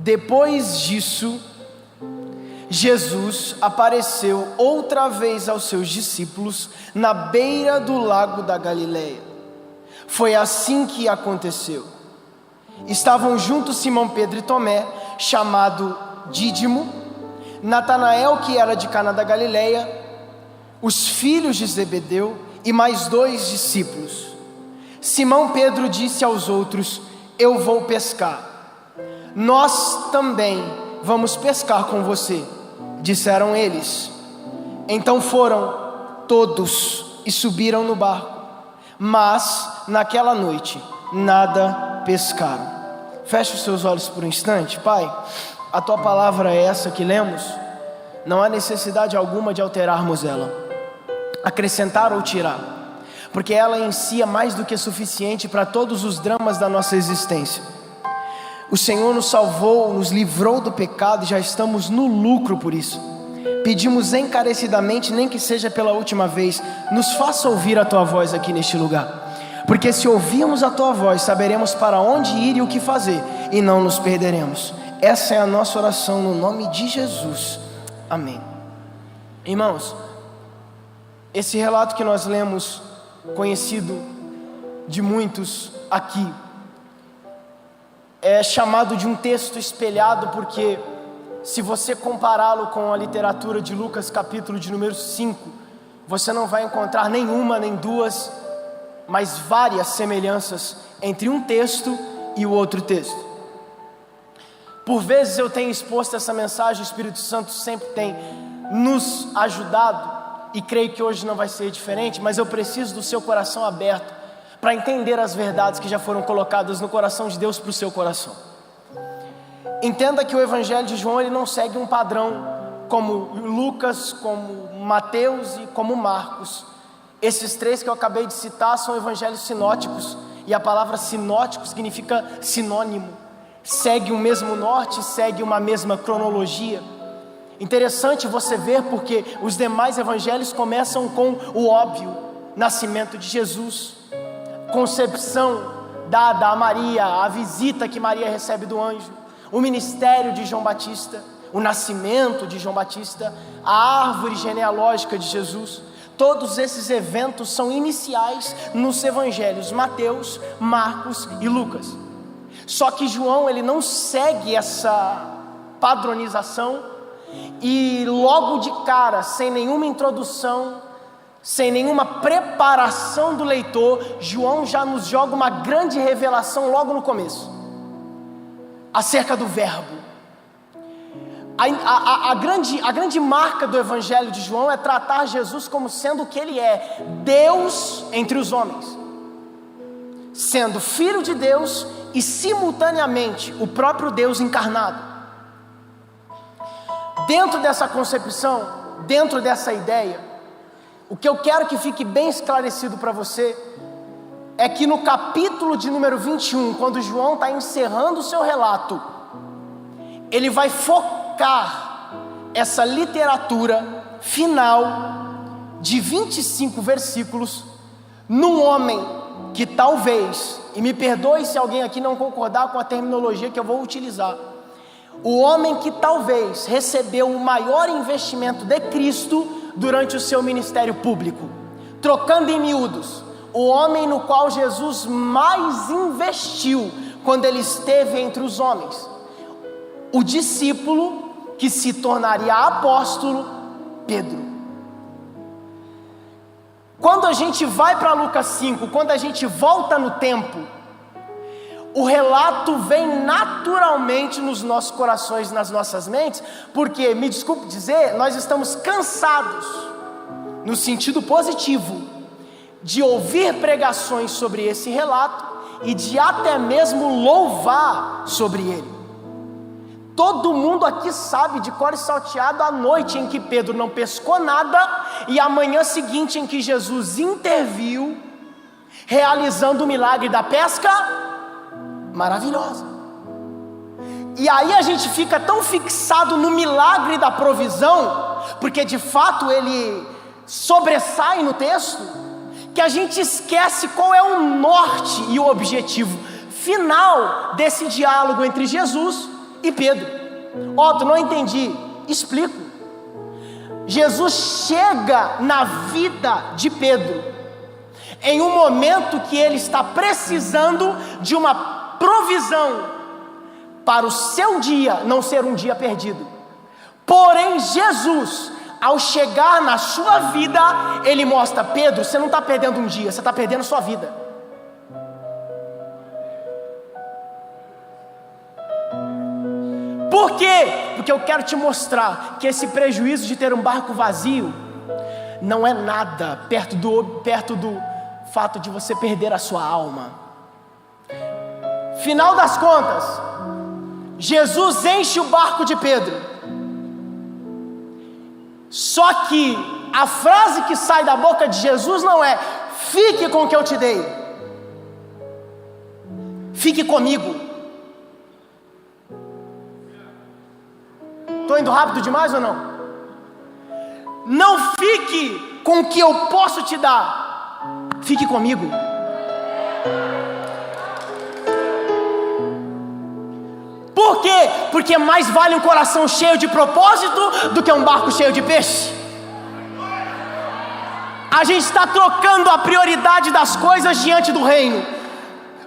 Depois disso, Jesus apareceu outra vez aos seus discípulos na beira do lago da Galileia. Foi assim que aconteceu. Estavam juntos Simão Pedro e Tomé, chamado Dídimo, Natanael, que era de Caná da Galileia, os filhos de Zebedeu e mais 2 discípulos. Simão Pedro disse aos outros: eu vou pescar. Nós também vamos pescar com você, disseram eles. Então foram todos e subiram no barco, mas naquela noite nada pescaram. Feche os seus olhos por um instante. Pai, a tua palavra é essa que lemos. Não há necessidade alguma de alterarmos ela, acrescentar ou tirar, porque ela em si é mais do que suficiente para todos os dramas da nossa existência. O Senhor nos salvou, nos livrou do pecado e já estamos no lucro por isso. Pedimos encarecidamente, nem que seja pela última vez, nos faça ouvir a tua voz aqui neste lugar, porque se ouvirmos a tua voz, saberemos para onde ir e o que fazer, e não nos perderemos. Essa é a nossa oração no nome de Jesus, amém. Irmãos, esse relato que nós lemos, conhecido de muitos aqui, é chamado de um texto espelhado, porque se você compará-lo com a literatura de Lucas capítulo de número 5, você não vai encontrar nenhuma, nem duas, mas várias semelhanças entre um texto e o outro texto. Por vezes eu tenho exposto essa mensagem, o Espírito Santo sempre tem nos ajudado, e creio que hoje não vai ser diferente, mas eu preciso do seu coração aberto para entender as verdades que já foram colocadas no coração de Deus para o seu coração. Entenda que o Evangelho de João ele não segue um padrão como Lucas, como Mateus e como Marcos. Esses 3 que eu acabei de citar são evangelhos sinóticos, e a palavra sinótico significa sinônimo, segue o mesmo norte, segue uma mesma cronologia. Interessante você ver, porque os demais evangelhos começam com o óbvio: nascimento de Jesus, concepção dada a Maria, a visita que Maria recebe do anjo, o ministério de João Batista, o nascimento de João Batista, a árvore genealógica de Jesus. Todos esses eventos são iniciais nos evangelhos Mateus, Marcos e Lucas. Só que João ele não segue essa padronização, e logo de cara, sem nenhuma introdução, sem nenhuma preparação do leitor, João já nos joga uma grande revelação logo no começo, acerca do verbo. A grande marca do Evangelho de João é tratar Jesus como sendo o que ele é: Deus entre os homens, sendo Filho de Deus e simultaneamente o próprio Deus encarnado. Dentro dessa concepção, dentro dessa ideia, o que eu quero que fique bem esclarecido para você é que no capítulo de número 21, quando João está encerrando o seu relato, ele vai focar essa literatura final de 25 versículos num homem que talvez, e me perdoe se alguém aqui não concordar com a terminologia que eu vou utilizar, o homem que talvez recebeu o maior investimento de Cristo durante o seu ministério público. Trocando em miúdos, o homem no qual Jesus mais investiu quando ele esteve entre os homens, o discípulo que se tornaria apóstolo, Pedro. Quando a gente vai para Lucas 5, quando a gente volta no tempo, o relato vem naturalmente nos nossos corações, nas nossas mentes, porque, me desculpe dizer, nós estamos cansados, no sentido positivo, de ouvir pregações sobre esse relato e de até mesmo louvar sobre ele. Todo mundo aqui sabe de cor e salteado a noite em que Pedro não pescou nada e a manhã seguinte em que Jesus interviu, realizando o milagre da pesca maravilhosa. E aí a gente fica tão fixado no milagre da provisão, porque de fato ele sobressai no texto, que a gente esquece qual é o norte e o objetivo final desse diálogo entre Jesus e Pedro. Tu não entendi, explico. Jesus chega na vida de Pedro em um momento que ele está precisando de uma provisão para o seu dia não ser um dia perdido. Porém, Jesus, ao chegar na sua vida, ele mostra: Pedro, você não está perdendo um dia, você está perdendo sua vida. Por quê? Porque eu quero te mostrar que esse prejuízo de ter um barco vazio não é nada perto do fato de você perder a sua alma. Final das contas, Jesus enche o barco de Pedro. Só que a frase que sai da boca de Jesus não é: fique com o que eu te dei, fique comigo. Estou indo rápido demais ou não? Não fique com o que eu posso te dar, fique comigo. Por quê? Porque mais vale um coração cheio de propósito do que um barco cheio de peixe. A gente está trocando a prioridade das coisas diante do reino.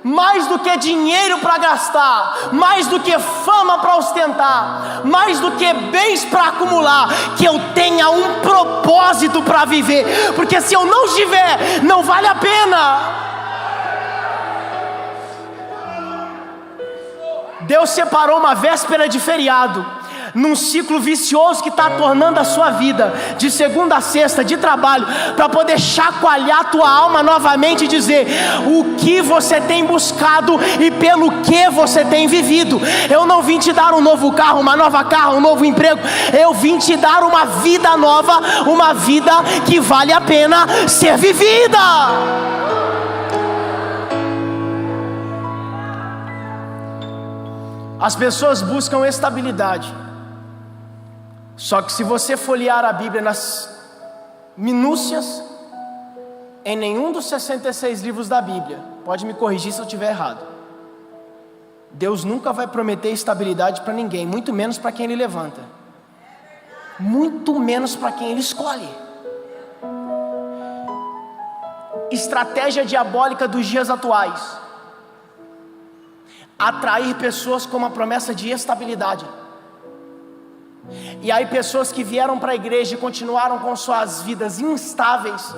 Mais do que dinheiro para gastar, mais do que fama para ostentar, mais do que bens para acumular, que eu tenha um propósito para viver, porque se eu não tiver, não vale a pena. Deus separou uma véspera de feriado, num ciclo vicioso que está tornando a sua vida, de segunda a sexta, de trabalho, para poder chacoalhar a tua alma novamente e dizer: o que você tem buscado e pelo que você tem vivido. Eu não vim te dar um novo carro, uma nova casa, um novo emprego. Eu vim te dar uma vida nova, uma vida que vale a pena ser vivida. As pessoas buscam estabilidade. Só que se você folhear a Bíblia nas minúcias, em nenhum dos 66 livros da Bíblia, pode me corrigir se eu estiver errado, Deus nunca vai prometer estabilidade para ninguém, muito menos para quem Ele levanta, muito menos para quem Ele escolhe. Estratégia diabólica dos dias atuais: atrair pessoas com uma promessa de estabilidade. E aí pessoas que vieram para a igreja e continuaram com suas vidas instáveis,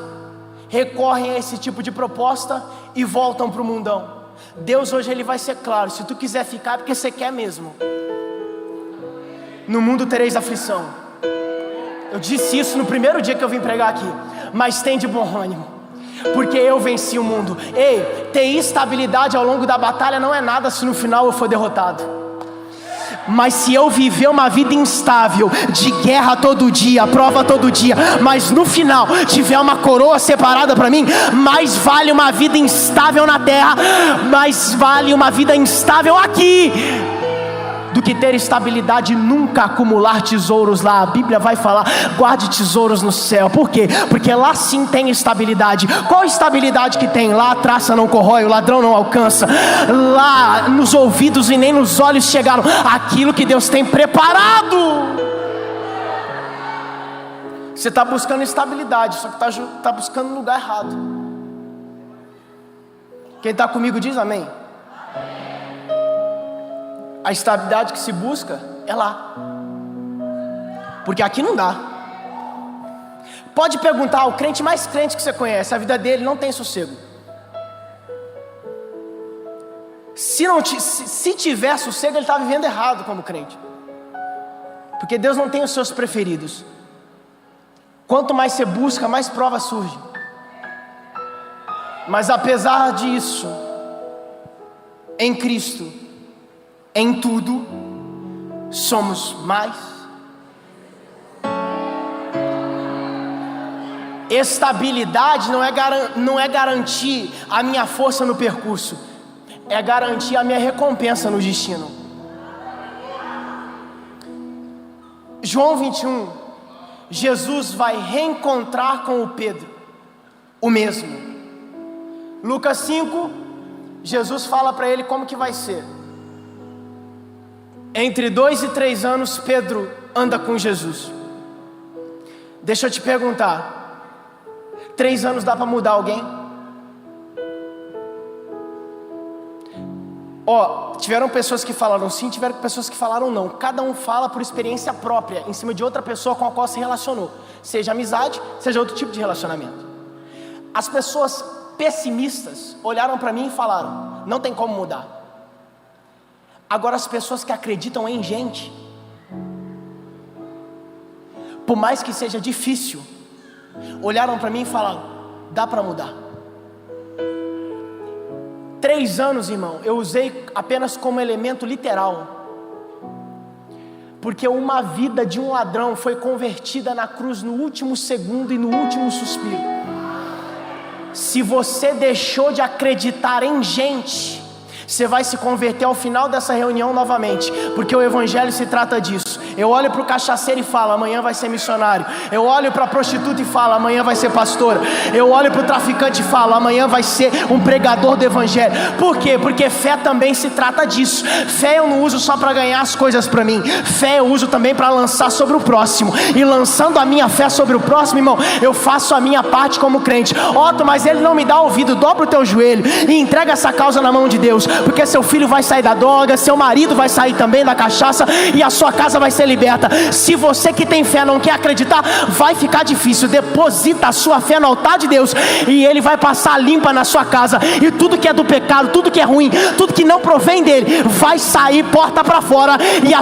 recorrem a esse tipo de proposta e voltam para o mundão. Deus hoje Ele vai ser claro: se tu quiser ficar é porque você quer mesmo. No mundo tereis aflição. Eu disse isso no primeiro dia que eu vim pregar aqui. Mas tem de bom ânimo, porque eu venci o mundo. Ei, ter estabilidade ao longo da batalha não é nada se no final eu for derrotado. Mas se eu viver uma vida instável, de guerra todo dia, prova todo dia, mas no final tiver uma coroa separada para mim, mais vale uma vida instável na terra, mais vale uma vida instável aqui, do que ter estabilidade e nunca acumular tesouros lá. A Bíblia vai falar: guarde tesouros no céu. Por quê? Porque lá sim tem estabilidade. Qual estabilidade que tem? Lá a traça não corrói, o ladrão não alcança. Lá nos ouvidos e nem nos olhos chegaram aquilo que Deus tem preparado. Você está buscando estabilidade, só que está buscando no lugar errado. Quem está comigo diz amém. A estabilidade que se busca é lá, porque aqui não dá. Pode perguntar ao crente mais crente que você conhece, a vida dele não tem sossego. Se tiver sossego, ele está vivendo errado como crente, porque Deus não tem os seus preferidos. Quanto mais você busca, mais provas surgem. Mas apesar disso, em Cristo, em tudo, somos mais. Estabilidade não é garantir a minha força no percurso, é garantir a minha recompensa no destino. João 21, Jesus vai reencontrar com o Pedro, o mesmo. Lucas 5, Jesus fala para ele como que vai ser. Entre 2 e 3 anos, Pedro anda com Jesus. Deixa eu te perguntar, 3 anos dá para mudar alguém? Tiveram pessoas que falaram sim, tiveram pessoas que falaram não. Cada um fala por experiência própria, em cima de outra pessoa com a qual se relacionou. Seja amizade, seja outro tipo de relacionamento. As pessoas pessimistas olharam para mim e falaram, não tem como mudar. Agora as pessoas que acreditam em gente, por mais que seja difícil, olharam para mim e falaram, dá para mudar. 3 anos, irmão, eu usei apenas como elemento literal, porque uma vida de um ladrão foi convertida na cruz no último segundo e no último suspiro. Se você deixou de acreditar em gente, você vai se converter ao final dessa reunião novamente, porque o evangelho se trata disso. Eu olho para o cachaceiro e falo, amanhã vai ser missionário. Eu olho para a prostituta e falo, amanhã vai ser pastora. Eu olho para o traficante e falo, amanhã vai ser um pregador do evangelho. Por quê? Porque fé também se trata disso. Fé eu não uso só para ganhar as coisas para mim. Fé eu uso também para lançar sobre o próximo. E lançando a minha fé sobre o próximo, irmão, eu faço a minha parte como crente. Otto, mas ele não me dá ouvido. Dobra o teu joelho e entrega essa causa na mão de Deus, porque seu filho vai sair da droga, seu marido vai sair também da cachaça e a sua casa vai ser liberta. Se você que tem fé não quer acreditar, vai ficar difícil. Deposita a sua fé no altar de Deus e Ele vai passar limpa na sua casa, e tudo que é do pecado, tudo que é ruim, tudo que não provém dele, vai sair porta para fora, e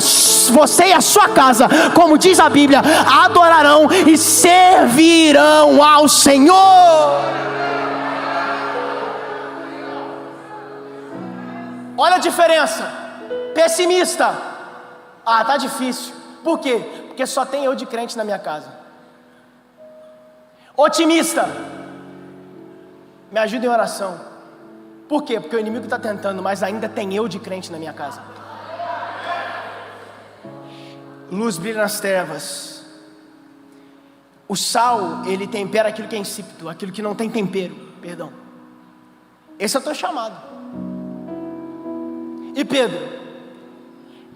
você e a sua casa, como diz a Bíblia, adorarão e servirão ao Senhor. Olha a diferença. Pessimista, tá difícil. Por quê? Porque só tem eu de crente na minha casa. Otimista, me ajuda em oração. Por quê? Porque o inimigo está tentando, mas ainda tem eu de crente na minha casa. Luz brilha nas trevas. O sal, ele tempera aquilo que é insípido, aquilo que não tem tempero, perdão. Esse é o teu chamado. E Pedro,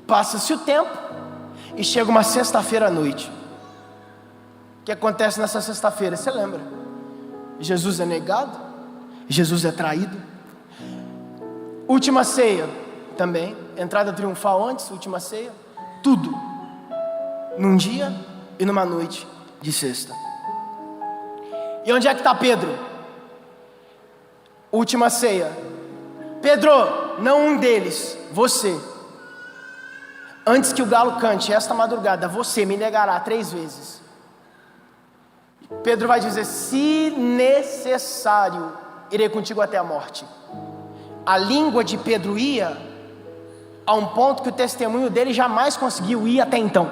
passa-se o tempo e chega uma sexta-feira à noite. O que acontece nessa sexta-feira? Você lembra? Jesus é negado, Jesus é traído. Última ceia também, entrada triunfal antes, última ceia. Tudo num dia e numa noite de sexta. E onde é que está Pedro? Última ceia. Pedro, não um deles, você. Antes que o galo cante esta madrugada, você me negará 3 vezes. Pedro vai dizer, se necessário, irei contigo até a morte. A língua de Pedro ia a um ponto que o testemunho dele jamais conseguiu ir até então.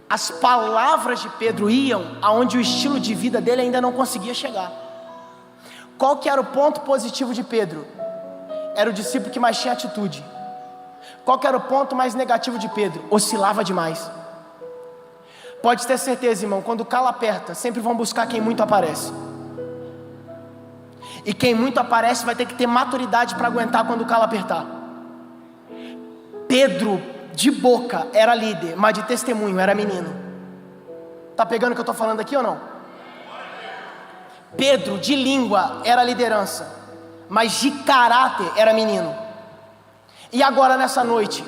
As palavras de Pedro iam aonde o estilo de vida dele ainda não conseguia chegar. Qual que era o ponto positivo de Pedro? Era o discípulo que mais tinha atitude. Qual que era o ponto mais negativo de Pedro? Oscilava demais. Pode ter certeza, irmão, quando o calo aperta, sempre vão buscar quem muito aparece. E quem muito aparece vai ter que ter maturidade para aguentar quando o calo apertar. Pedro, de boca, era líder, mas de testemunho era menino. Tá pegando o que eu estou falando aqui ou não? Pedro, de língua, era liderança, mas de caráter era menino. E agora nessa noite,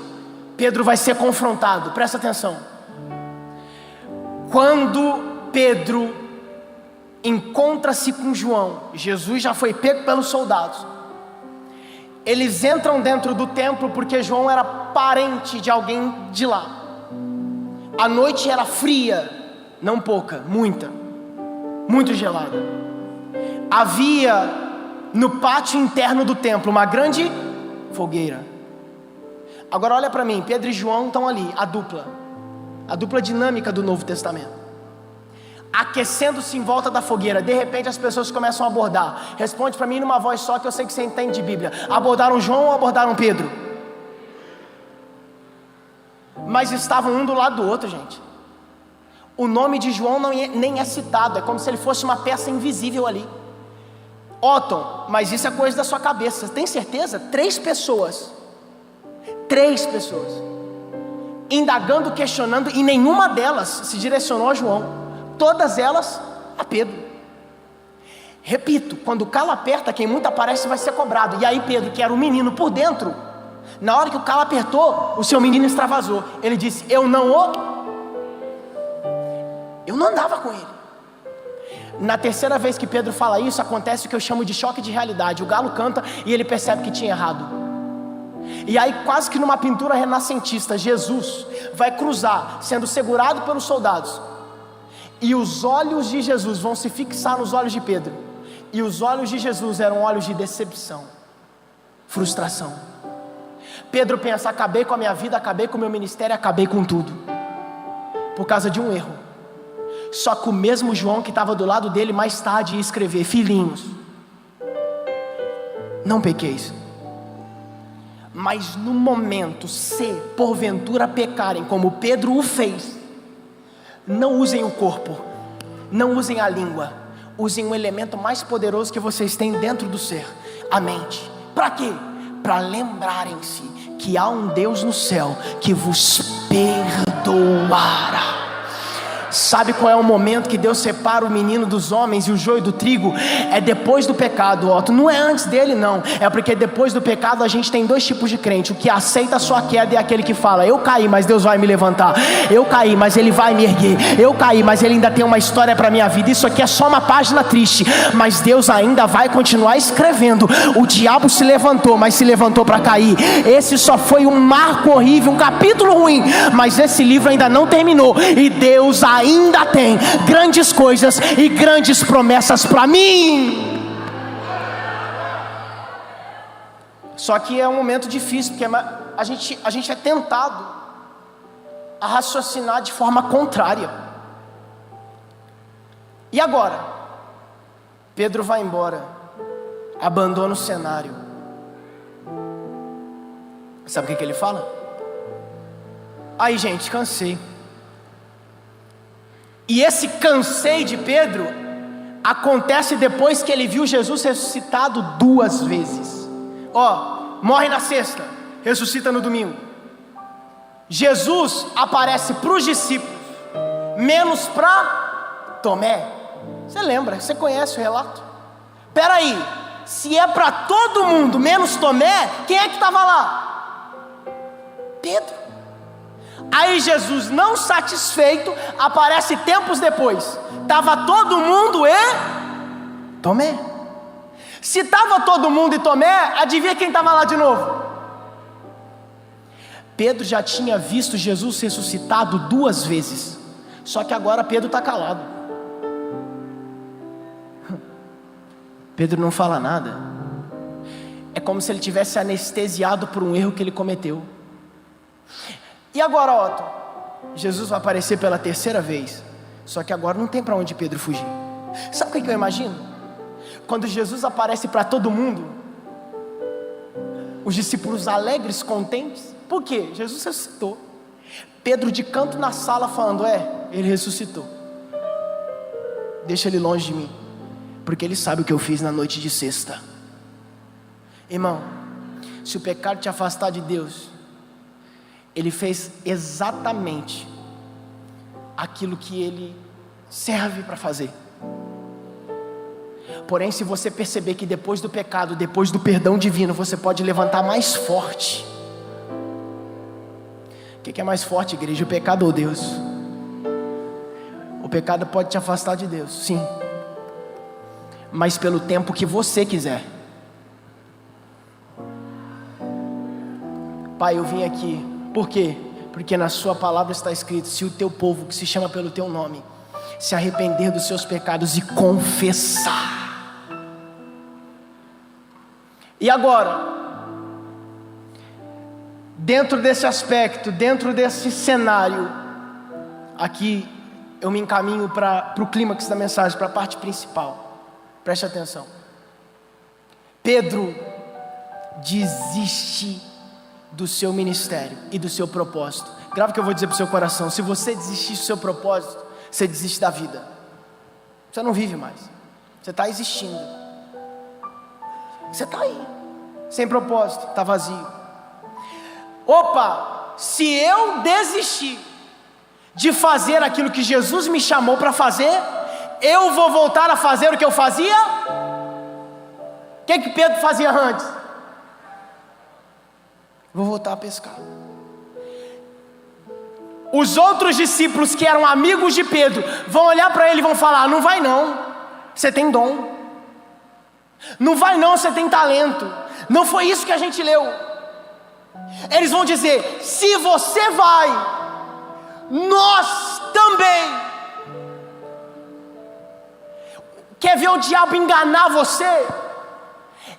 Pedro vai ser confrontado, presta atenção. Quando Pedro encontra-se com João, Jesus já foi pego pelos soldados. Eles entram dentro do templo porque João era parente de alguém de lá. A noite era fria, não pouca, muita, muito gelada. Havia no pátio interno do templo uma grande fogueira. Agora olha para mim, Pedro e João estão ali, a dupla dinâmica do Novo Testamento, aquecendo-se em volta da fogueira. De repente as pessoas começam a abordar. Responde para mim numa voz só, que eu sei que você entende de Bíblia. Abordaram João ou abordaram Pedro? Mas estavam um do lado do outro, gente. O nome de João nem é citado, é como se ele fosse uma peça invisível ali. Otton, mas isso é coisa da sua cabeça. Tem certeza? 3 pessoas 3 pessoas, indagando, questionando, e nenhuma delas se direcionou a João, todas elas a Pedro. Repito, quando o calo aperta, quem muito aparece vai ser cobrado. E aí Pedro, que era um menino por dentro, na hora que o calo apertou, o seu menino extravasou. Ele disse: eu não andava com ele. Na terceira vez que Pedro fala isso, acontece o que eu chamo de choque de realidade. O galo canta e ele percebe que tinha errado. E aí, quase que numa pintura renascentista, Jesus vai cruzar, sendo segurado pelos soldados, e os olhos de Jesus vão se fixar nos olhos de Pedro. E os olhos de Jesus eram olhos de decepção, frustração. Pedro pensa: acabei com a minha vida, acabei com o meu ministério, acabei com tudo, por causa de um erro. Só que o mesmo João que estava do lado dele mais tarde ia escrever: filhinhos, não pequeis. Mas no momento, se porventura pecarem como Pedro o fez, não usem o corpo, não usem a língua, usem o elemento mais poderoso que vocês têm dentro do ser, a mente. Para quê? Para lembrarem-se que há um Deus no céu que vos perdoará. Sabe qual é o momento que Deus separa o menino dos homens e o joio do trigo? É depois do pecado, Otto. Não é antes dele, não. É porque depois do pecado a gente tem 2 tipos de crente. O que aceita a sua queda é aquele que fala: eu caí, mas Deus vai me levantar. Eu caí, mas Ele vai me erguer. Eu caí, mas Ele ainda tem uma história para a minha vida. Isso aqui é só uma página triste, mas Deus ainda vai continuar escrevendo. O diabo se levantou, mas se levantou para cair. Esse só foi um marco horrível, um capítulo ruim, mas esse livro ainda não terminou. E Deus ainda tem grandes coisas e grandes promessas para mim. Só que é um momento difícil, porque a gente é tentado a raciocinar de forma contrária. E agora? Pedro vai embora, abandona o cenário. Sabe o que ele fala? Aí, gente, cansei. E esse cansei de Pedro acontece depois que ele viu Jesus ressuscitado 2 vezes. Morre na sexta, ressuscita no domingo. Jesus aparece para os discípulos, menos para Tomé. Você lembra, você conhece o relato? Peraí, se é para todo mundo menos Tomé, quem é que estava lá? Pedro. Aí Jesus, não satisfeito, aparece tempos depois. Estava todo mundo e Tomé. Se estava todo mundo e Tomé, adivinha quem estava lá de novo? Pedro já tinha visto Jesus ressuscitado 2 vezes. Só que agora Pedro está calado. Pedro não fala nada. É como se ele tivesse anestesiado por um erro que ele cometeu. E agora, Otto? Jesus vai aparecer pela 3ª vez. Só que agora não tem para onde Pedro fugir. Sabe o que eu imagino? Quando Jesus aparece para todo mundo, os discípulos alegres, contentes. Por quê? Jesus ressuscitou. Pedro de canto na sala falando: ele ressuscitou. Deixa ele longe de mim, porque ele sabe o que eu fiz na noite de sexta. Irmão, se o pecado te afastar de Deus, Ele fez exatamente aquilo que Ele serve para fazer. Porém, se você perceber que depois do pecado, depois do perdão divino, você pode levantar mais forte. O que é mais forte, igreja? O pecado ou Deus? O pecado pode te afastar de Deus, sim, mas pelo tempo que você quiser. Pai, eu vim aqui, por quê? Porque na sua palavra está escrito: se o teu povo, que se chama pelo teu nome, se arrepender dos seus pecados e confessar. E agora, dentro desse aspecto, dentro desse cenário, aqui eu me encaminho para o clímax da mensagem, para a parte principal. Preste atenção. Pedro desiste do seu ministério e do seu propósito. Grava o que eu vou dizer para o seu coração: se você desistir do seu propósito, você desiste da vida. Você não vive mais. Você está existindo. Você está aí, sem propósito, está vazio. Opa, se eu desistir de fazer aquilo que Jesus me chamou para fazer, eu vou voltar a fazer o que eu fazia? O que Pedro fazia antes? Vou voltar a pescar. Os outros discípulos que eram amigos de Pedro vão olhar para ele e vão falar: não vai não, você tem dom. Não vai não, você tem talento. Não foi isso que a gente leu. Eles vão dizer: se você vai, nós também. Quer ver o diabo enganar você?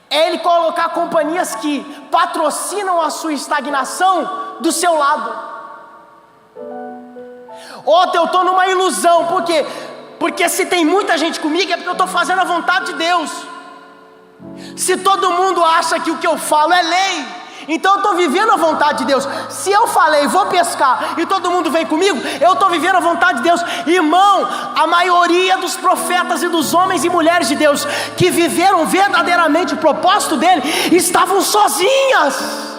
É ele colocar companhias que patrocinam a sua estagnação do seu lado. Outra, eu estou numa ilusão. Por quê? Porque se tem muita gente comigo é porque eu estou fazendo a vontade de Deus. Se todo mundo acha que o que eu falo é lei, então eu estou vivendo a vontade de Deus. Se eu falei, vou pescar, e todo mundo vem comigo, eu estou vivendo a vontade de Deus. Irmão, a maioria dos profetas e dos homens e mulheres de Deus que viveram verdadeiramente o propósito dele, estavam sozinhas.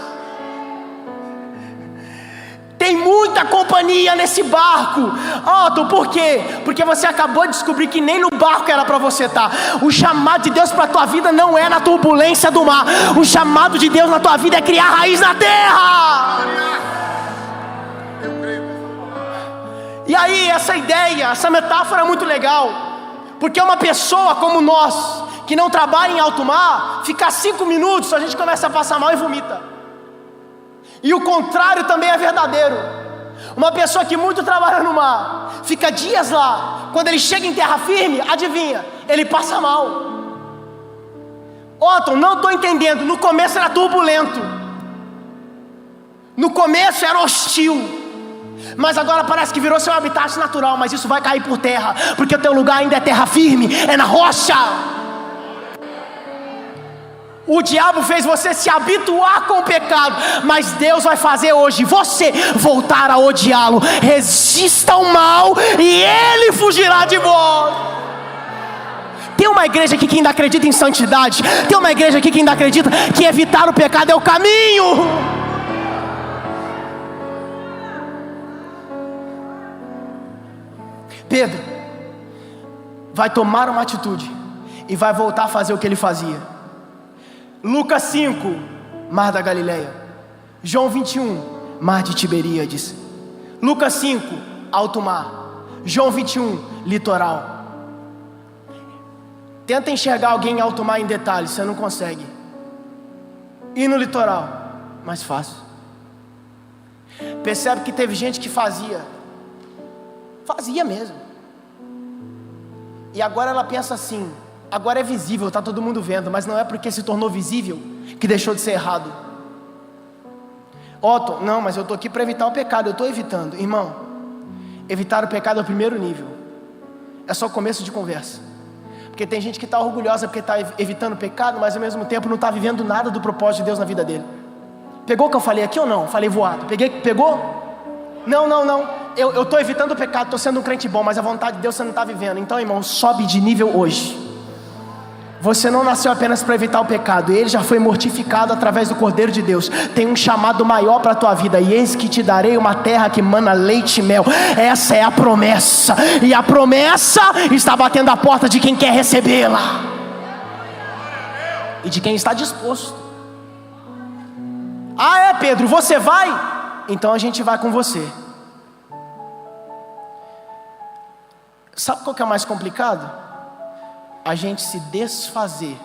Tem muita companhia nesse barco. Otto, por quê? Porque você acabou de descobrir que nem no barco era para você estar. O chamado de Deus para a tua vida não é na turbulência do mar. O chamado de Deus na tua vida é criar raiz na terra. E aí, essa ideia, essa metáfora é muito legal, porque uma pessoa como nós, que não trabalha em alto mar, fica 5 minutos, a gente começa a passar mal e vomita. E o contrário também é verdadeiro. Uma pessoa que muito trabalha no mar, fica dias lá, quando ele chega em terra firme, adivinha, ele passa mal. Otto, não estou entendendo. No começo era turbulento, no começo era hostil, mas agora parece que virou seu habitat natural. Mas isso vai cair por terra, porque o teu lugar ainda é terra firme, é na rocha. O diabo fez você se habituar com o pecado, mas Deus vai fazer hoje você voltar a odiá-lo. Resista ao mal e ele fugirá de vós. Tem uma igreja aqui que ainda acredita em santidade. Tem uma igreja aqui que ainda acredita que evitar o pecado é o caminho. Pedro vai tomar uma atitude e vai voltar a fazer o que ele fazia. Lucas 5, Mar da Galileia. João 21, Mar de Tiberíades. Lucas 5, alto mar. João 21, litoral. Tenta enxergar alguém em alto mar em detalhes, você não consegue. E no litoral, mais fácil. Percebe que teve gente que fazia mesmo. E agora ela pensa assim: agora é visível, está todo mundo vendo. Mas não é porque se tornou visível que deixou de ser errado. Otto, não, mas eu estou aqui para evitar o pecado. Eu estou evitando. Irmão, evitar o pecado é o primeiro nível. É só começo de conversa. Porque tem gente que está orgulhosa porque está evitando o pecado, mas ao mesmo tempo não está vivendo nada do propósito de Deus na vida dele. Pegou o que eu falei aqui ou não? Falei voado. Pegou? Não. Eu estou evitando o pecado, estou sendo um crente bom, mas a vontade de Deus você não está vivendo. Então, irmão, sobe de nível hoje. Você não nasceu apenas para evitar o pecado, ele já foi mortificado através do Cordeiro de Deus. Tem um chamado maior para a tua vida. E eis que te darei uma terra que mana leite e mel. Essa é a promessa, e a promessa está batendo a porta de quem quer recebê-la e de quem está disposto. Ah, é, Pedro, você vai? Então a gente vai com você. Sabe qual que é o mais complicado? A gente se desfazer.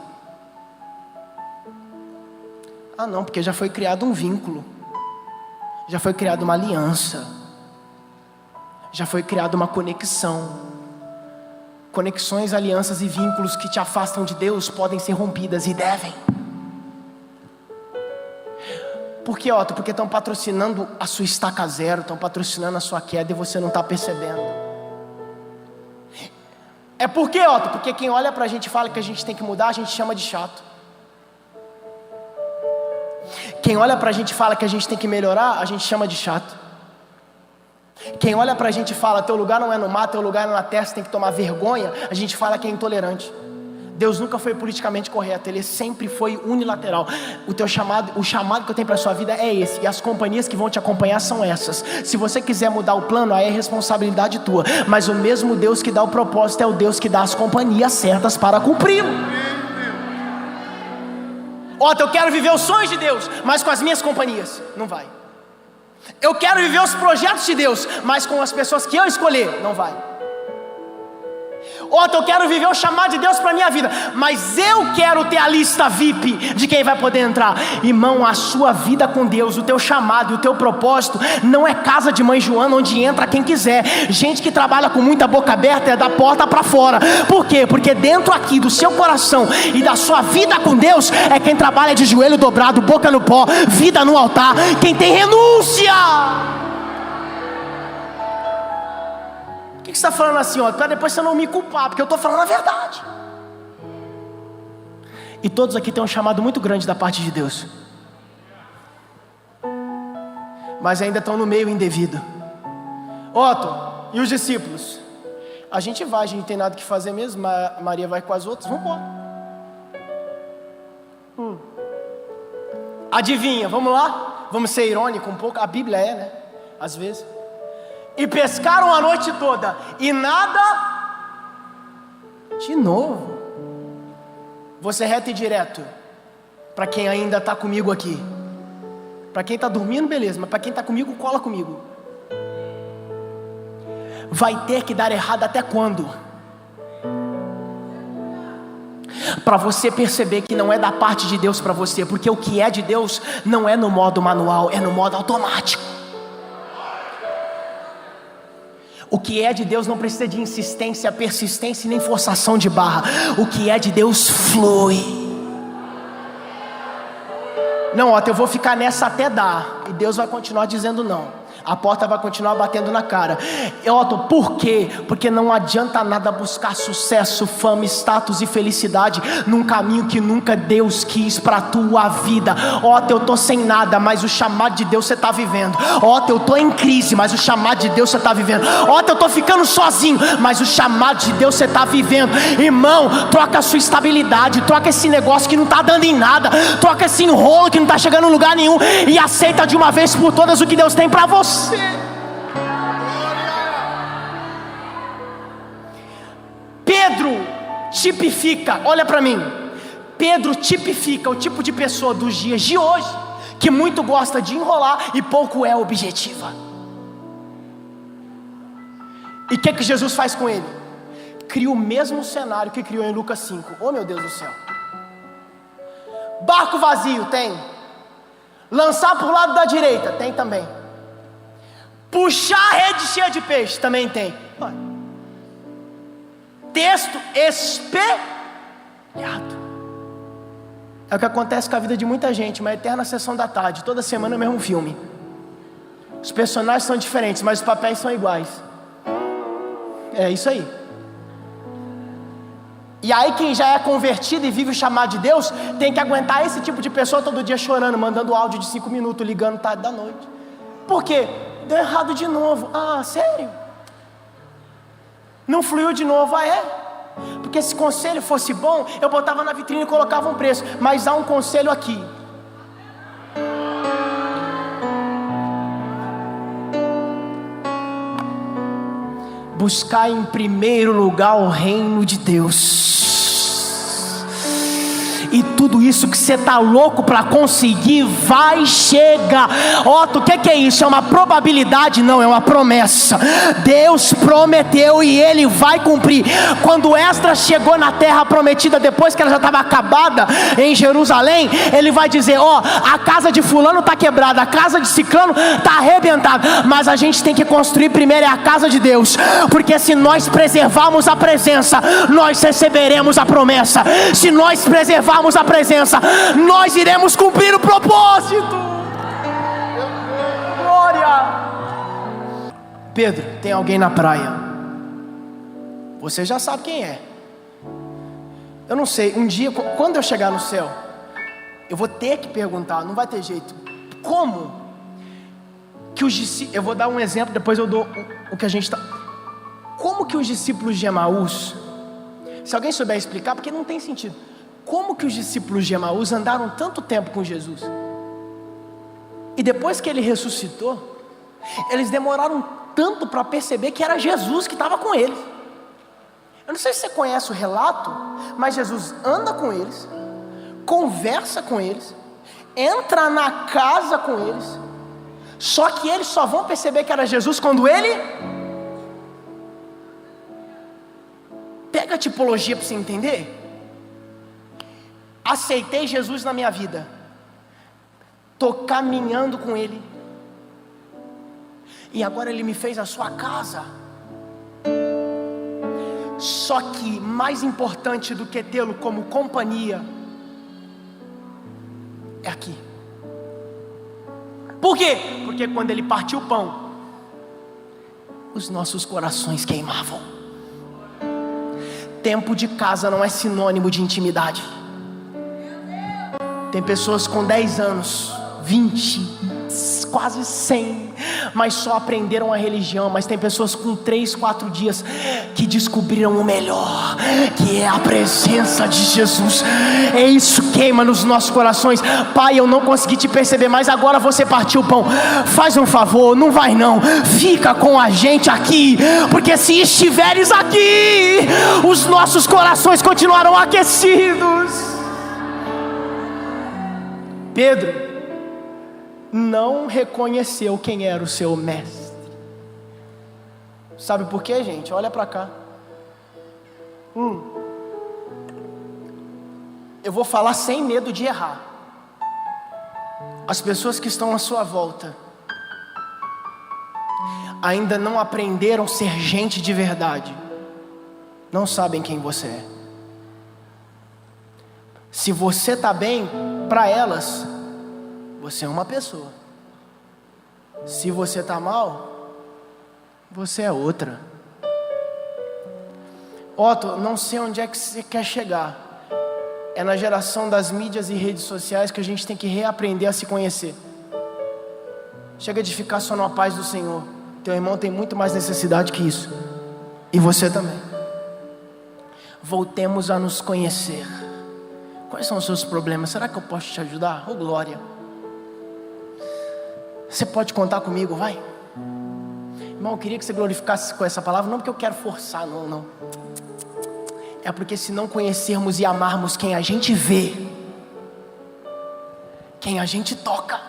Ah não, porque já foi criado um vínculo, já foi criada uma aliança, já foi criada uma conexão. Conexões, alianças e vínculos que te afastam de Deus podem ser rompidas, e devem. Por que, Otto? Porque estão patrocinando a sua estaca zero, estão patrocinando a sua queda e você não está percebendo. É por quê, Otto? Porque quem olha pra gente e fala que a gente tem que mudar, a gente chama de chato. Quem olha pra gente e fala que a gente tem que melhorar, a gente chama de chato. Quem olha pra gente e fala: teu lugar não é no mar, teu lugar é na terra, você tem que tomar vergonha, a gente fala que é intolerante. Deus nunca foi politicamente correto, Ele sempre foi unilateral. O chamado que eu tenho para a sua vida é esse, e as companhias que vão te acompanhar são essas. Se você quiser mudar o plano, aí é responsabilidade tua, mas o mesmo Deus que dá o propósito é o Deus que dá as companhias certas para cumpri-lo. Eu quero viver os sonhos de Deus, mas com as minhas companhias, não vai. Eu quero viver os projetos de Deus, mas com as pessoas que eu escolher, não vai. Eu quero viver o chamado de Deus para a minha vida, mas eu quero ter a lista VIP de quem vai poder entrar. Irmão, a sua vida com Deus, o teu chamado e o teu propósito não é casa de mãe Joana onde entra quem quiser. Gente que trabalha com muita boca aberta é da porta para fora. Por quê? Porque dentro aqui do seu coração e da sua vida com Deus é quem trabalha de joelho dobrado, boca no pó, vida no altar, quem tem renúncia. Por que você está falando assim? Para depois você não me culpar, porque eu estou falando a verdade. E todos aqui têm um chamado muito grande da parte de Deus, mas ainda estão no meio indevido. E os discípulos? A gente não tem nada que fazer mesmo. Maria vai com as outras, vamos embora. Adivinha, vamos lá? Vamos ser irônico um pouco, a Bíblia é, né? Às vezes. E pescaram a noite toda, e nada. De novo. Vou ser reto e direto, para quem ainda está comigo aqui. Para quem está dormindo, beleza, mas para quem está comigo, cola comigo. Vai ter que dar errado até quando? Para você perceber que não é da parte de Deus para você, porque o que é de Deus não é no modo manual, é no modo automático. O que é de Deus não precisa de insistência, persistência e nem forçação de barra. O que é de Deus flui. Não, eu vou ficar nessa até dar, e Deus vai continuar dizendo não. A porta vai continuar batendo na cara. Por quê? Porque não adianta nada buscar sucesso, fama, status e felicidade num caminho que nunca Deus quis para a tua vida. Eu estou sem nada, mas o chamado de Deus você está vivendo. Eu estou em crise, mas o chamado de Deus você está vivendo. Eu estou ficando sozinho, mas o chamado de Deus você está vivendo. Irmão, troca a sua estabilidade, troca esse negócio que não está dando em nada, troca esse enrolo que não está chegando em lugar nenhum, e aceita de uma vez por todas o que Deus tem para você. Pedro tipifica, olha para mim, Pedro tipifica o tipo de pessoa dos dias de hoje, que muito gosta de enrolar e pouco é objetiva. E o que Jesus faz com ele? Cria o mesmo cenário que criou em Lucas 5. Meu Deus do céu. Barco vazio, tem. Lançar para o lado da direita, tem também. Puxar a rede cheia de peixe, também tem. Texto espelhado. É o que acontece com a vida de muita gente, uma eterna sessão da tarde, toda semana é o mesmo filme. Os personagens são diferentes, mas os papéis são iguais. É isso aí. E aí quem já é convertido e vive o chamado de Deus, tem que aguentar esse tipo de pessoa todo dia chorando, mandando áudio de 5 minutos, ligando tarde da noite. Por quê? Deu errado de novo. Sério? Não fluiu de novo? Porque se conselho fosse bom, eu botava na vitrine e colocava um preço. Mas há um conselho aqui. Buscar em primeiro lugar o reino de Deus. E tudo isso que você está louco para conseguir vai chegar. O que é isso? É uma probabilidade? Não, é uma promessa. Deus prometeu e Ele vai cumprir. Quando Esdras chegou na terra prometida, depois que ela já estava acabada em Jerusalém, ele vai dizer: a casa de fulano está quebrada, a casa de ciclano está arrebentada, mas a gente tem que construir primeiro a casa de Deus, porque se nós preservarmos a presença, nós receberemos a promessa. Se nós preservarmos a presença, nós iremos cumprir o propósito. Glória. Pedro, tem alguém na praia. Você já sabe quem é. Eu não sei, um dia, quando eu chegar no céu, eu vou ter que perguntar, não vai ter jeito. Como que os discípulos, eu vou dar um exemplo, depois eu dou o que a gente está. Como que os discípulos de Emaús Se alguém souber explicar, porque não tem sentido. Como que os discípulos de Emaús andaram tanto tempo com Jesus? E depois que ele ressuscitou, eles demoraram tanto para perceber que era Jesus que estava com eles. Eu não sei se você conhece o relato, mas Jesus anda com eles, conversa com eles, entra na casa com eles, só que eles só vão perceber que era Jesus quando ele pega a tipologia para você entender. Aceitei Jesus na minha vida, estou caminhando com Ele, e agora Ele me fez a sua casa. Só que mais importante do que tê-lo como companhia é aqui. Por quê? Porque quando Ele partiu o pão, os nossos corações queimavam. Tempo de casa não é sinônimo de intimidade. Tem pessoas com 10 anos, 20, quase 100, mas só aprenderam a religião. Mas tem pessoas com 3, 4 dias que descobriram o melhor, que é a presença de Jesus. É isso que queima nos nossos corações. Pai, eu não consegui te perceber, mas agora você partiu o pão. Faz um favor, não vai não, fica com a gente aqui, porque se estiveres aqui, os nossos corações continuarão aquecidos. Pedro não reconheceu quem era o seu mestre. Sabe por quê, gente? Olha para cá. Eu vou falar sem medo de errar. As pessoas que estão à sua volta ainda não aprenderam a ser gente de verdade, não sabem quem você é. Se você está bem, para elas, você é uma pessoa. Se você está mal, você é outra. Otto, não sei onde é que você quer chegar. É na geração das mídias e redes sociais que a gente tem que reaprender a se conhecer. Chega de ficar só na paz do Senhor. Teu irmão tem muito mais necessidade que isso. E você também. Voltemos a nos conhecer. Quais são os seus problemas? Será que eu posso te ajudar? Oh, glória. Você pode contar comigo, vai. Irmão, eu queria que você glorificasse com essa palavra. Não porque eu quero forçar, não. É porque se não conhecermos e amarmos quem a gente vê, quem a gente toca,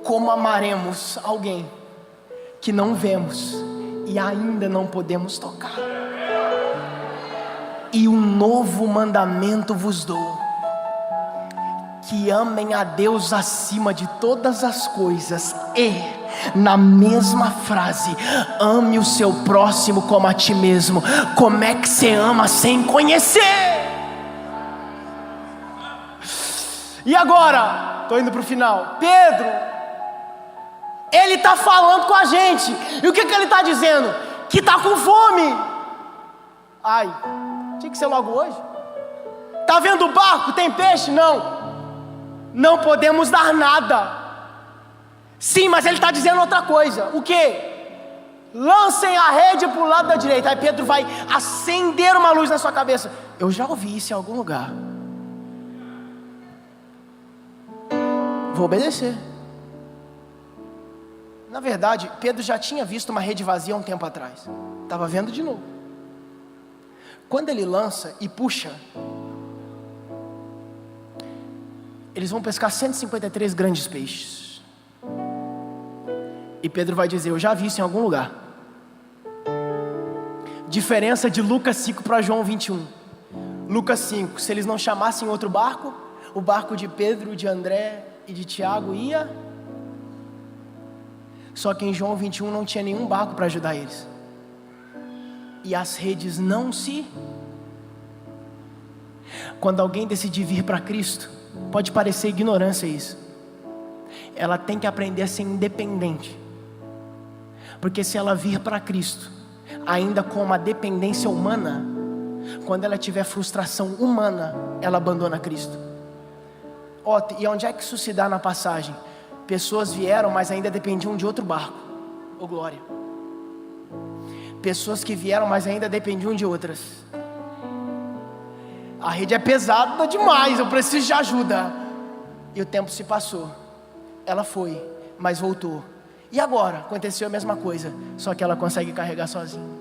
como amaremos alguém que não vemos e ainda não podemos tocar? E um novo mandamento vos dou: que amem a Deus acima de todas as coisas, e, na mesma frase, ame o seu próximo como a ti mesmo. Como é que você ama sem conhecer? E agora, estou indo para o final. Pedro, ele está falando com a gente, e o que ele está dizendo? Que está com fome. Ai, tinha que ser logo hoje. Está vendo o barco? Tem peixe? Não podemos dar nada. Sim, mas ele está dizendo outra coisa. O que? Lancem a rede para o lado da direita. Aí Pedro vai acender uma luz na sua cabeça. Eu já ouvi isso em algum lugar. Vou obedecer. Na verdade, Pedro já tinha visto uma rede vazia há um tempo atrás. Estava vendo de novo. Quando ele lança e puxa, eles vão pescar 153 grandes peixes. E Pedro vai dizer: eu já vi isso em algum lugar. Diferença de Lucas 5 para João 21. Lucas 5, se eles não chamassem outro barco, o barco de Pedro, de André e de Tiago ia. Só que em João 21 não tinha nenhum barco para ajudar eles. E as redes não se... Quando alguém decidir vir para Cristo, pode parecer ignorância isso, ela tem que aprender a ser independente. Porque se ela vir para Cristo ainda com uma dependência humana, quando ela tiver frustração humana, ela abandona Cristo. E onde é que isso se dá na passagem? Pessoas vieram, mas ainda dependiam de outro barco. Oh glória. Pessoas que vieram, mas ainda dependiam de outras. a rede é pesada demais, eu preciso de ajuda. E o tempo se passou, ela foi, mas voltou. E agora? Aconteceu a mesma coisa, só que ela consegue carregar sozinha.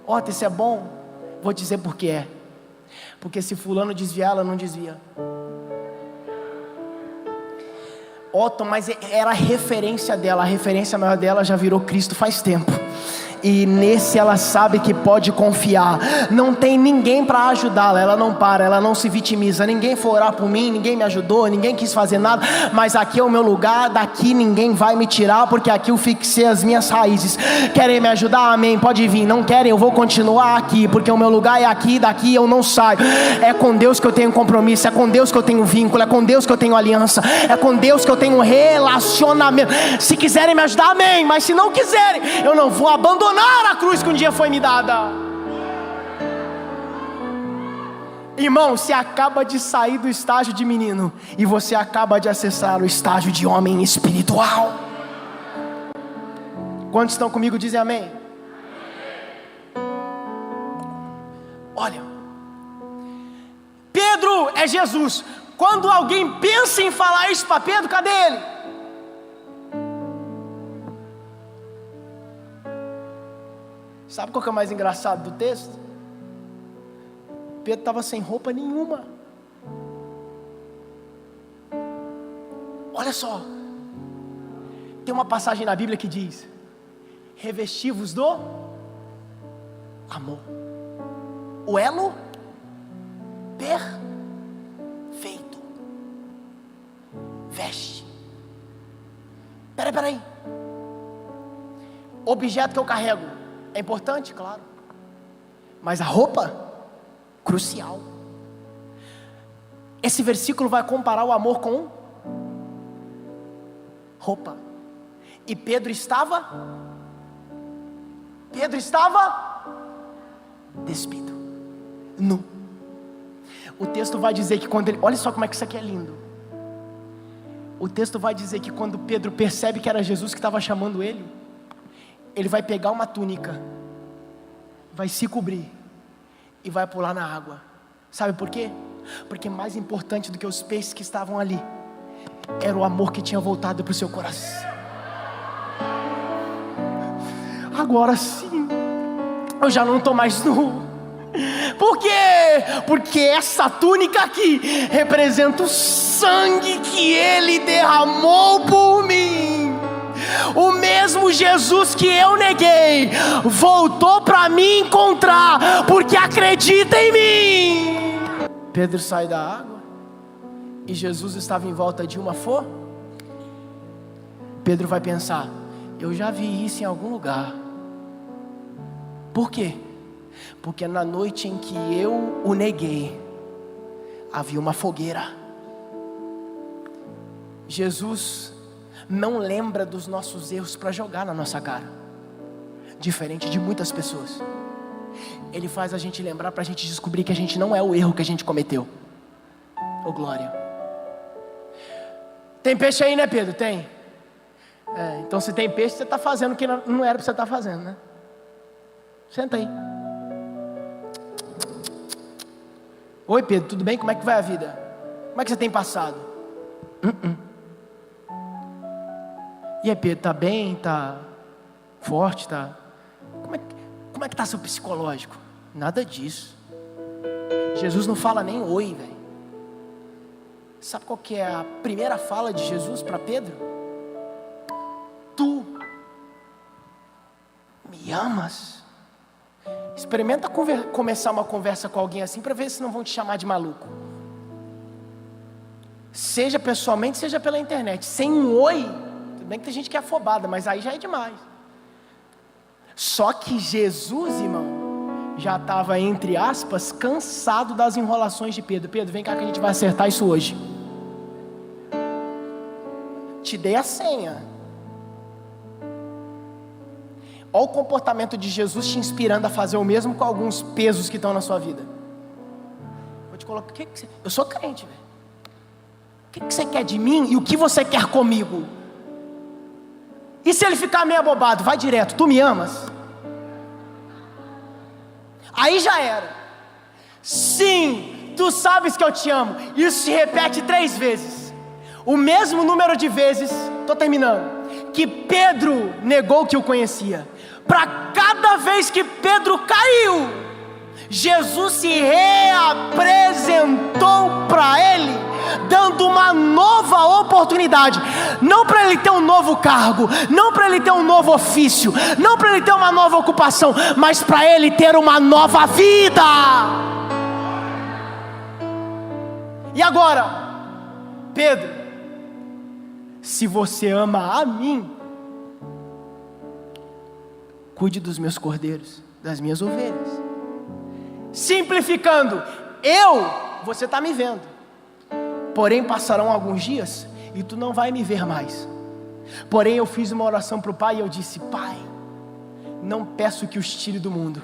Ó, isso é bom? Vou dizer por que é. Porque se fulano desviar, ela não desvia. Otton, mas era a referência dela, a referência maior dela já virou Cristo faz tempo. E nesse ela sabe que pode confiar. Não tem ninguém para ajudá-la. Ela não para, ela não se vitimiza. Ninguém foi orar por mim, ninguém me ajudou, ninguém quis fazer nada. Mas aqui é o meu lugar, daqui ninguém vai me tirar, porque aqui eu fixei as minhas raízes. Querem me ajudar? Amém, pode vir. Não querem? Eu vou continuar aqui, porque o meu lugar é aqui, daqui eu não saio. É com Deus que eu tenho compromisso, é com Deus que eu tenho vínculo, é com Deus que eu tenho aliança, é com Deus que eu tenho um relacionamento. Se quiserem me ajudar, amém. Mas se não quiserem, eu não vou abandonar a cruz que um dia foi me dada. Irmão, você acaba de sair do estágio de menino e você acaba de acessar o estágio de homem espiritual. Quantos estão comigo? Dizem amém. Olha, Pedro é Jesus. Quando alguém pensa em falar isso para Pedro, cadê ele? Sabe qual que é o mais engraçado do texto? Pedro estava sem roupa nenhuma. Olha só, tem uma passagem na Bíblia que diz: revesti-vos do amor, o elo perfeito. Veste. Peraí. Objeto que eu carrego é importante, claro. Mas a roupa, crucial. Esse versículo vai comparar o amor com roupa. E Pedro estava despido, nu. O texto vai dizer que quando ele... Olha só como é que isso aqui é lindo. O texto vai dizer que quando Pedro percebe que era Jesus que estava chamando ele, ele vai pegar uma túnica, vai se cobrir e vai pular na água. Sabe por quê? Porque mais importante do que os peixes que estavam ali era o amor que tinha voltado para o seu coração. Agora sim, eu já não estou mais nu. Por quê? Porque essa túnica aqui representa o sangue que Ele derramou por mim. O mesmo Jesus que eu neguei voltou para me encontrar, porque acredita em mim. Pedro sai da água e Jesus estava em volta de uma forca. Pedro vai pensar: eu já vi isso em algum lugar. Por quê? Porque na noite em que eu o neguei, havia uma fogueira. Jesus não lembra dos nossos erros para jogar na nossa cara, diferente de muitas pessoas. Ele faz a gente lembrar para a gente descobrir que a gente não é o erro que a gente cometeu. Oh glória. Tem peixe aí, né, Pedro? Tem. Então se tem peixe, você está fazendo o que não era para você estar fazendo, né? Senta aí. Oi Pedro, tudo bem? Como é que vai a vida? Como é que você tem passado? E aí Pedro, tá bem? Tá forte? Tá... Como é que tá seu psicológico? Nada disso. Jesus não fala nem oi, velho. Sabe qual que é a primeira fala de Jesus para Pedro? Tu me amas? Experimenta começar uma conversa com alguém assim para ver se não vão te chamar de maluco. Seja pessoalmente, seja pela internet. Sem um oi, tudo bem que tem gente que é afobada, mas aí já é demais. Só que Jesus, irmão, já estava, entre aspas, cansado das enrolações de Pedro. Pedro, vem cá que a gente vai acertar isso hoje. Te dei a senha. Olha o comportamento de Jesus te inspirando a fazer o mesmo com alguns pesos que estão na sua vida. Vou te colocar, eu sou crente, velho. O que você quer de mim e o que você quer comigo? E se ele ficar meio abobado, vai direto, tu me amas? Aí já era. Sim, tu sabes que eu te amo. Isso se repete 3 vezes. O mesmo número de vezes, estou terminando, que Pedro negou que o conhecia. Para cada vez que Pedro caiu, Jesus se reapresentou para ele, dando uma nova oportunidade. Não para ele ter um novo cargo, não para ele ter um novo ofício, não para ele ter uma nova ocupação, mas para ele ter uma nova vida. E agora, Pedro, se você ama a mim, cuide dos meus cordeiros, das minhas ovelhas. Simplificando, você está me vendo, porém passarão alguns dias e tu não vai me ver mais. Porém eu fiz uma oração para o Pai e eu disse: Pai, não peço que os tire do mundo,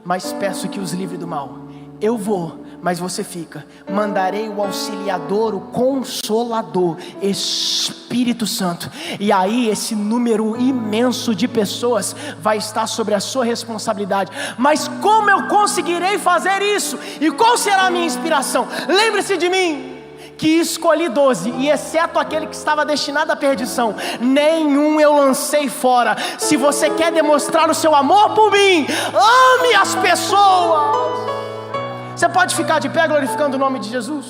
mas peço que os livre do mal. Eu vou, mas você fica. Mandarei o Auxiliador, o Consolador, Espírito Santo. E aí esse número imenso de pessoas vai estar sobre a sua responsabilidade. Mas como eu conseguirei fazer isso? E qual será a minha inspiração? Lembre-se de mim, que escolhi 12, e exceto aquele que estava destinado à perdição, nenhum eu lancei fora. Se você quer demonstrar o seu amor por mim, ame as pessoas. Você pode ficar de pé glorificando o nome de Jesus?